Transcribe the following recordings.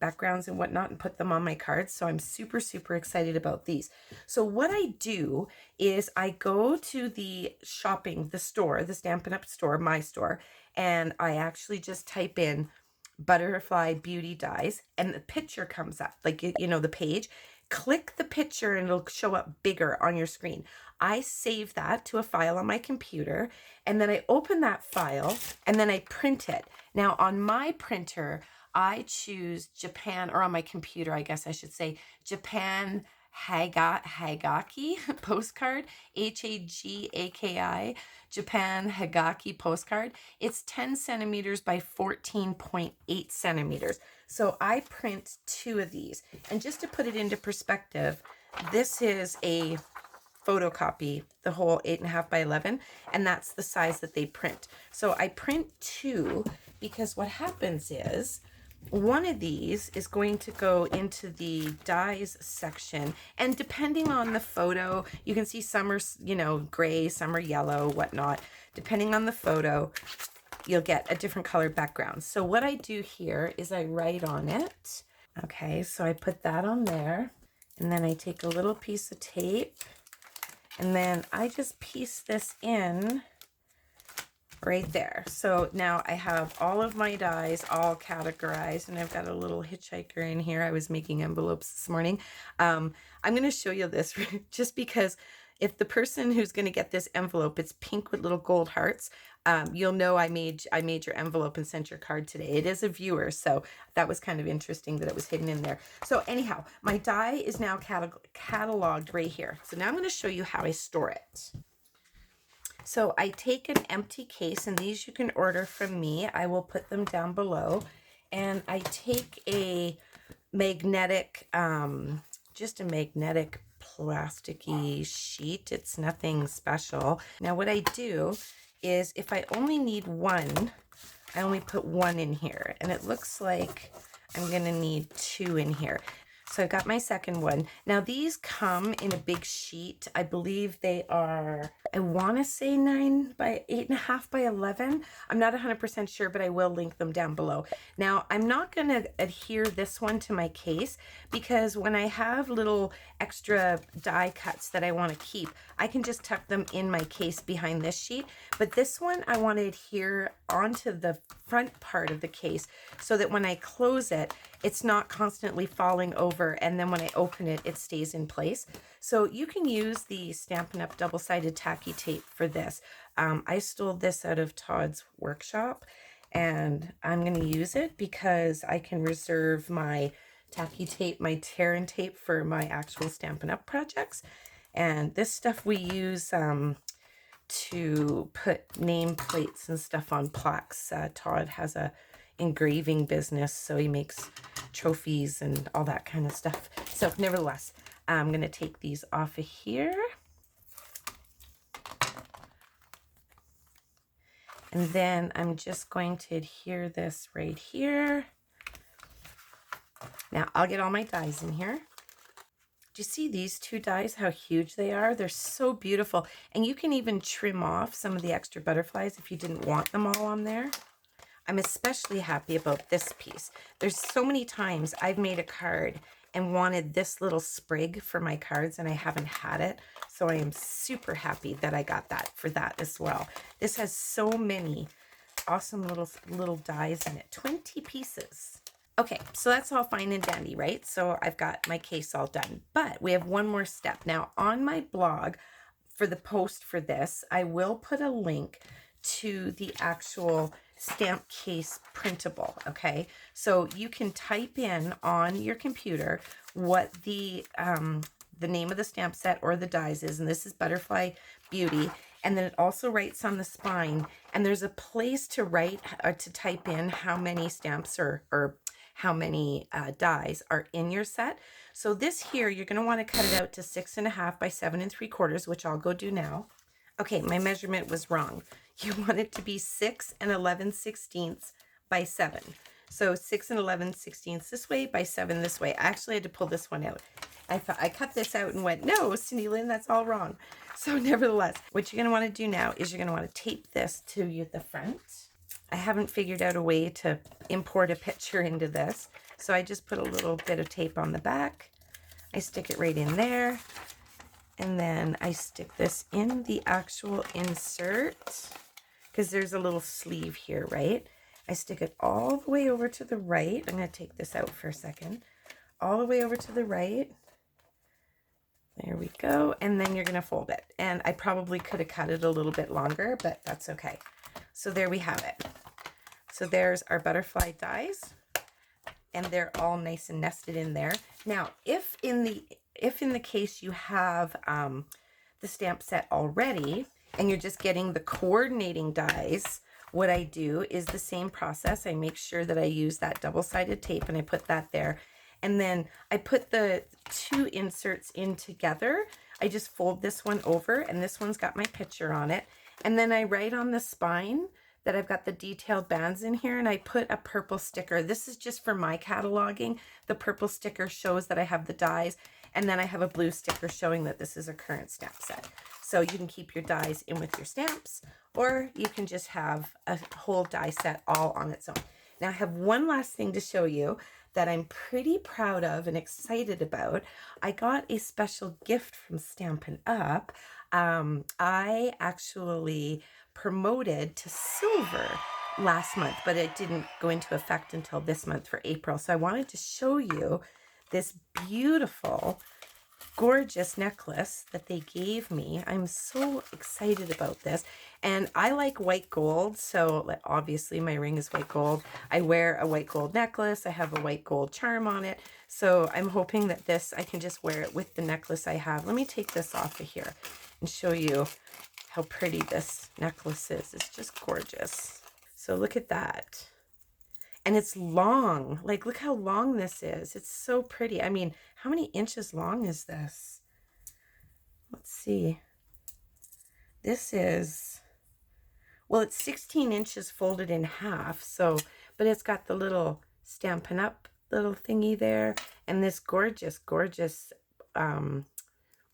backgrounds and whatnot and put them on my cards. So I'm super, super excited about these. So what I do is I go to the store, the Stampin' Up store, my store, and I actually just type in Butterfly Beauty Dies and the picture comes up, like, you know, the page. Click the picture and it'll show up bigger on your screen. I save that to a file on my computer, and then I open that file and then I print it. Now on my printer, I choose Japan, or on my computer, I guess I should say, Japan Hagaki postcard, Hagaki, Japan Hagaki postcard. It's 10 centimeters by 14.8 centimeters. So I print 2 of these. And just to put it into perspective, this is a photocopy, the whole 8.5 by 11, and that's the size that they print. So I print 2 because what happens is one of these is going to go into the dies section, and depending on the photo, you can see some are, you know, gray, some are yellow, whatnot. Depending on the photo, you'll get a different colored background. So what I do here is I write on it. Okay, so I put that on there, and then I take a little piece of tape, and then I just piece this in right there. So now I have all of my dies all categorized, and I've got a little hitchhiker in here. I was making envelopes this morning. I'm going to show you this just because if the person who's going to get this envelope, it's pink with little gold hearts, you'll know I made your envelope and sent your card today. It is a viewer, so that was kind of interesting that it was hidden in there. So anyhow, my die is now cataloged right here. So now I'm going to show you how I store it. So I take an empty case, and these you can order from me. I will put them down below. And I take a magnetic, just a magnetic plasticky sheet. It's nothing special. Now what I do is if I only need 1, I only put 1 in here. And it looks like I'm going to need 2 in here. So I got my second one. Now these come in a big sheet. I believe they are, I want to say 9 by 8.5 by 11. I'm not 100% sure, but I will link them down below. Now I'm not going to adhere this one to my case because when I have little extra die cuts that I want to keep, I can just tuck them in my case behind this sheet. But this one I want to adhere onto the front part of the case so that when I close it, it's not constantly falling over, and then when I open it, it stays in place. So you can use the Stampin' Up! Double-sided tacky tape for this. I stole this out of Todd's workshop, and I'm going to use it because I can reserve my tacky tape, my tear and tape for my actual Stampin' Up! Projects. And this stuff we use to put nameplates and stuff on plaques. Todd has a engraving business, so he makes trophies and all that kind of stuff. So nevertheless, I'm going to take these off of here. And then I'm just going to adhere this right here. Now I'll get all my dies in here. Do you see these 2 dies, how huge they are? They're so beautiful. And you can even trim off some of the extra butterflies if you didn't want them all on there. I'm especially happy about this piece. There's so many times I've made a card and wanted this little sprig for my cards, and I haven't had it. So I am super happy that I got that for that as well. This has so many awesome little dies in it. 20 pieces. Okay, so that's all fine and dandy, right? So I've got my case all done. But we have one more step. Now on my blog, for the post for this, I will put a link to the actual stamp case printable. Okay, so you can type in on your computer what the name of the stamp set or the dies is, and this is Butterfly Beauty, and then it also writes on the spine, and there's a place to write to type in how many stamps or how many dies are in your set. So this here, you're going to want to cut it out to 6.5 by 7 3/4, which I'll go do now. Okay, my measurement was wrong. You want it to be 6 11/16 by 7. So 6 11/16 this way by 7 this way. I actually had to pull this one out. I cut this out and went, no, Cindy Lynn, that's all wrong. So nevertheless, what you're going to want to do now is you're going to want to tape this to the front. I haven't figured out a way to import a picture into this. So I just put a little bit of tape on the back. I stick it right in there. And then I stick this in the actual insert because there's a little sleeve here, right? I stick it all the way over to the right. I'm going to take this out for a second. All the way over to the right. There we go. And then you're going to fold it. And I probably could have cut it a little bit longer, but that's okay. So there we have it. So there's our butterfly dies. And they're all nice and nested in there. Now, if in the case you have the stamp set already and you're just getting the coordinating dies, what I do is the same process. I make sure that I use that double-sided tape and I put that there. And then I put the two inserts in together. I just fold this one over and this one's got my picture on it. And then I write on the spine that I've got the detailed bands in here, and I put a purple sticker. This is just for my cataloging. The purple sticker shows that I have the dies, and then I have a blue sticker showing that this is a current stamp set. So you can keep your dies in with your stamps, or you can just have a whole die set all on its own. Now I have one last thing to show you that I'm pretty proud of and excited about. I got a special gift from Stampin' Up. I actually promoted to silver last month, but it didn't go into effect until this month for April. So I wanted to show you this beautiful, gorgeous necklace that they gave me. I'm so excited about this. And I like white gold, so obviously my ring is white gold. I wear a white gold necklace. I have a white gold charm on it. So I'm hoping that this, I can just wear it with the necklace I have. Let me take this off of here and show you how pretty this necklace is. It's just gorgeous. So look at that. And it's long. Like, look how long this is. It's so pretty. I mean, how many inches long is this? Let's see. This is, well, it's 16 inches folded in half. So, but it's got the little Stampin' Up little thingy there. And this gorgeous, gorgeous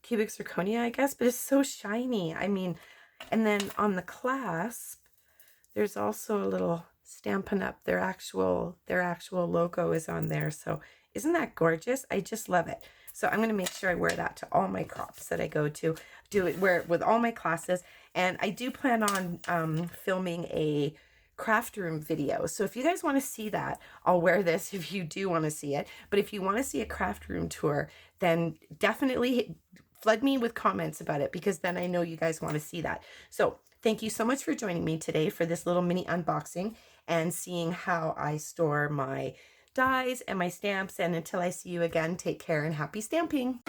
cubic zirconia, I guess, but it's so shiny. I mean, and then on the clasp, there's also a little Stampin' Up. Their actual logo is on there. So isn't that gorgeous? I just love it. So I'm going to make sure I wear that to all my crops that I go to. Wear it with all my classes. And I do plan on filming a craft room video. So if you guys want to see that, I'll wear this if you do want to see it. But if you want to see a craft room tour, then definitely flood me with comments about it, because then I know you guys want to see that. So thank you so much for joining me today for this little mini unboxing and seeing how I store my dies and my stamps. And until I see you again, take care and happy stamping.